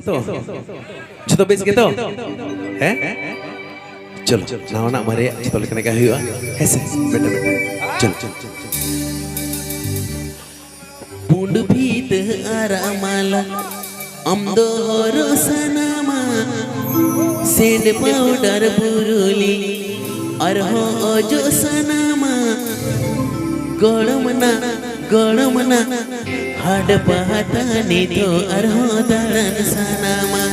तो जतो base gitu हैं चलो नाव nak mari jito lekane ka huwa hese beda चलो bund bhit aramala amdo rosanama send powder buruli arho jo sanama golomna had pahatani to arho daran sanama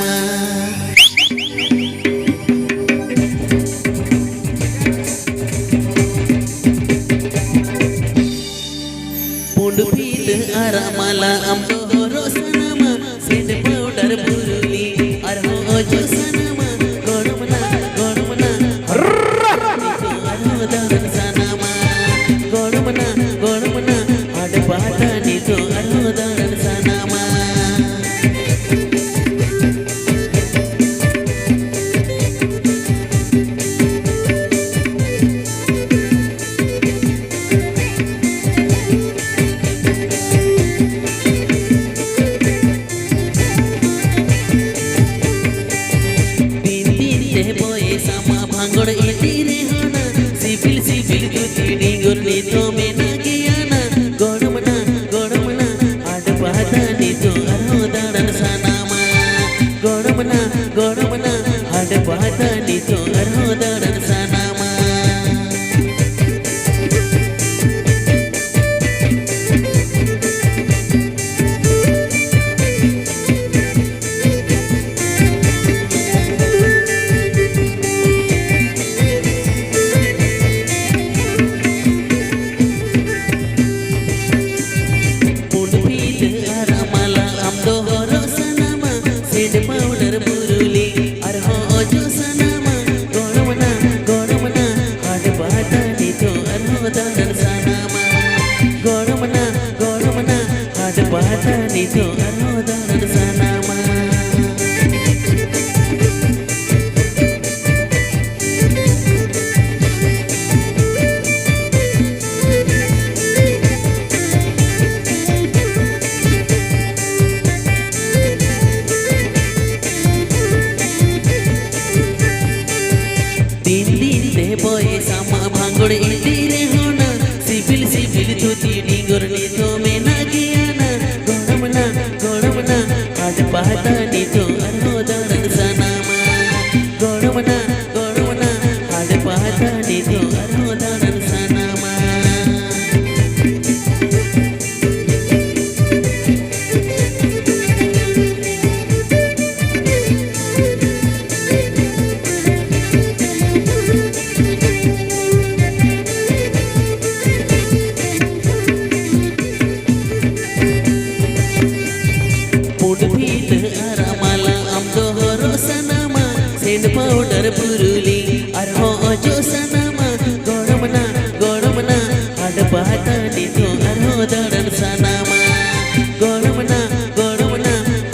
bund bhit aramala amdo rosanama send powder buruli arho jo sanama golomna arho daran sanama golomna had pahatani to arho daran sanama Bhangarh इतीरे होना सिपिल तुती डिंगुर नी तो में ना गियाना गोड़मना आड पातानी तो अरहो दारन सनामा गोड़मना आड पातानी तो अरहो दारन सनामा powder buruli arho jo sanama golomna had pahatani to arho daran sanama golomna had pahatani to arho daran sanama boy sama Bhangarh इतीरे होना सिपिल तुती डिंगुर नी तो में ना गियाना गोड़मना आड पातानी तो अरहो दारन सनामा गोड़मना आड पातानी तो अरहो दारन सनामा send powder buruli arho jo sanama golomna had pahatani to arho daran sanama golomna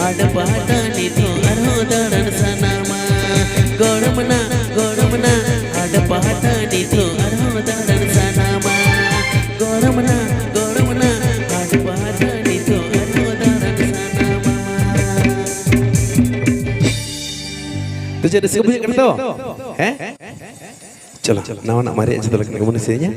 had pahatani to arho daran sanama golomna had pahatani to arho daran sanama golomna had pahatani to arho daran sanama तो jadi sebut kan tu हैं चलो नाव nak mari jito lekane ka manusianya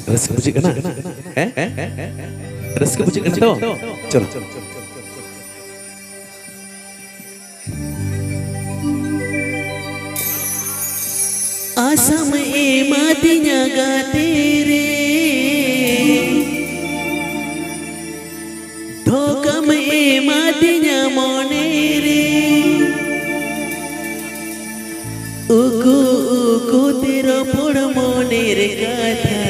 रस के बुझी करना हैं रस के बुझी करना तो चलो आसम ए मातिnya gatere धोकम ए मातिnya monere uku tero por monere kata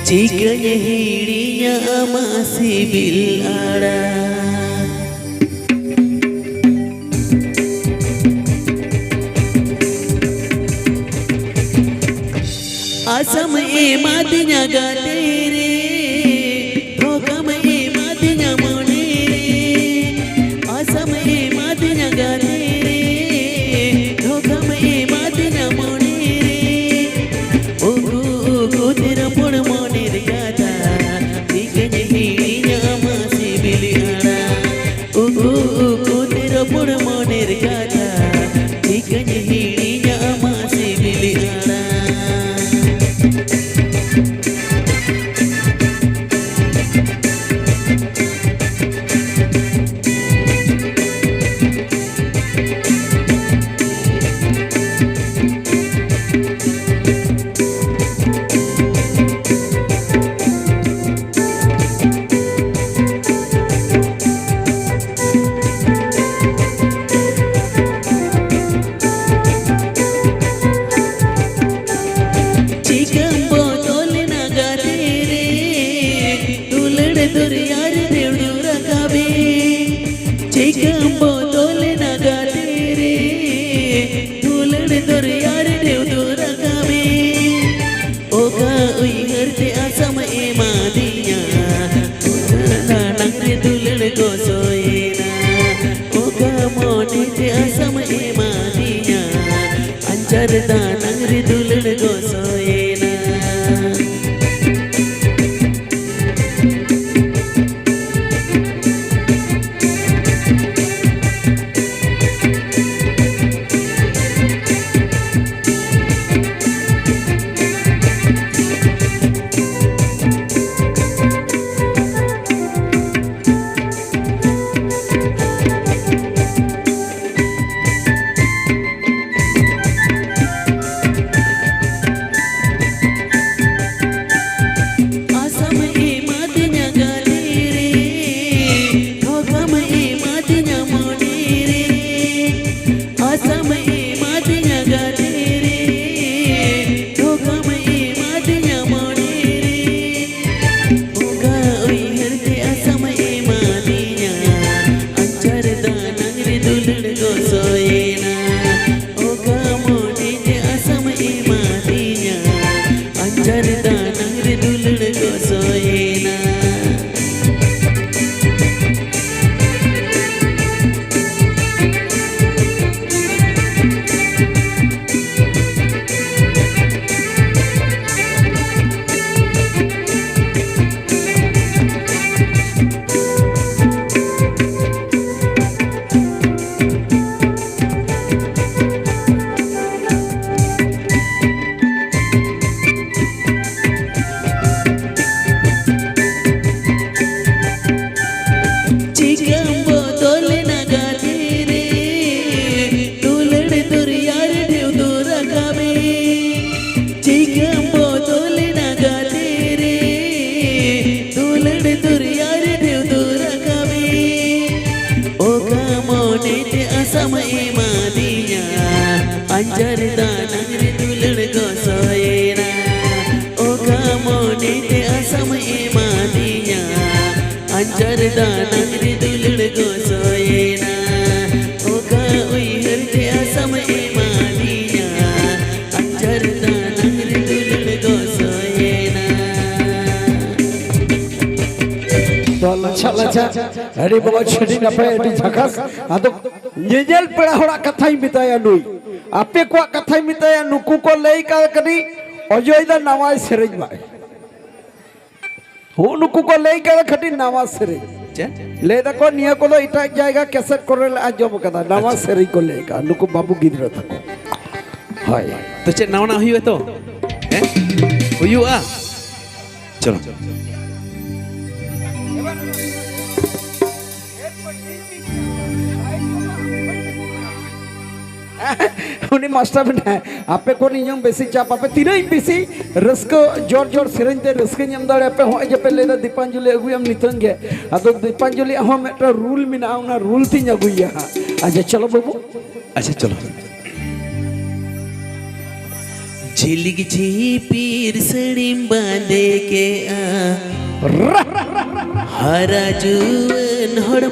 cikanya hirinya masih bil ada Assam ए मातिnya gatere धोकम ए मातिnya monere आसम ए मातिnya gatere धोकम ए मातिnya monere nangri dulur gosoyena oka uihar te asam emaliya anjar da nangri dulur gosoyena तो लच्छा लच्छा अरे बहुत छड़ी न पे अड़ी झकास आदो येजेल पेड़ा होड़ा कथाई मिताया नुई आपे को कथाई मिताया नुकु को लेई का करी अजयदा नवाज सेरेज बाय हो नुकु को लेई का खटी नवाज सेरेज ले दको निया को इटा जाएगा कैसेट करे आजम कदा नवाज सेरेज को लेगा नुकु बाबू गिद्रा तको हाय तो चे नावना हुई तो हैं हुई चलो उन्हें मास्टर बना आपे को नहीं जम बेसी चाप आपे तीन ही बेसी रस्को जोर जोर सिरंते रस्के नियम दाड़े आपे हो जब पहले दा दीपांजलि अगुई हम नितंगे अतो दीपांजलि हम एक रूल में ना उना रूल थी अगुई है अच्छा चलो बाबू अच्छा चलो झिलिक झीपीर सड़ीम बांधे के आ हरा जुवन हड़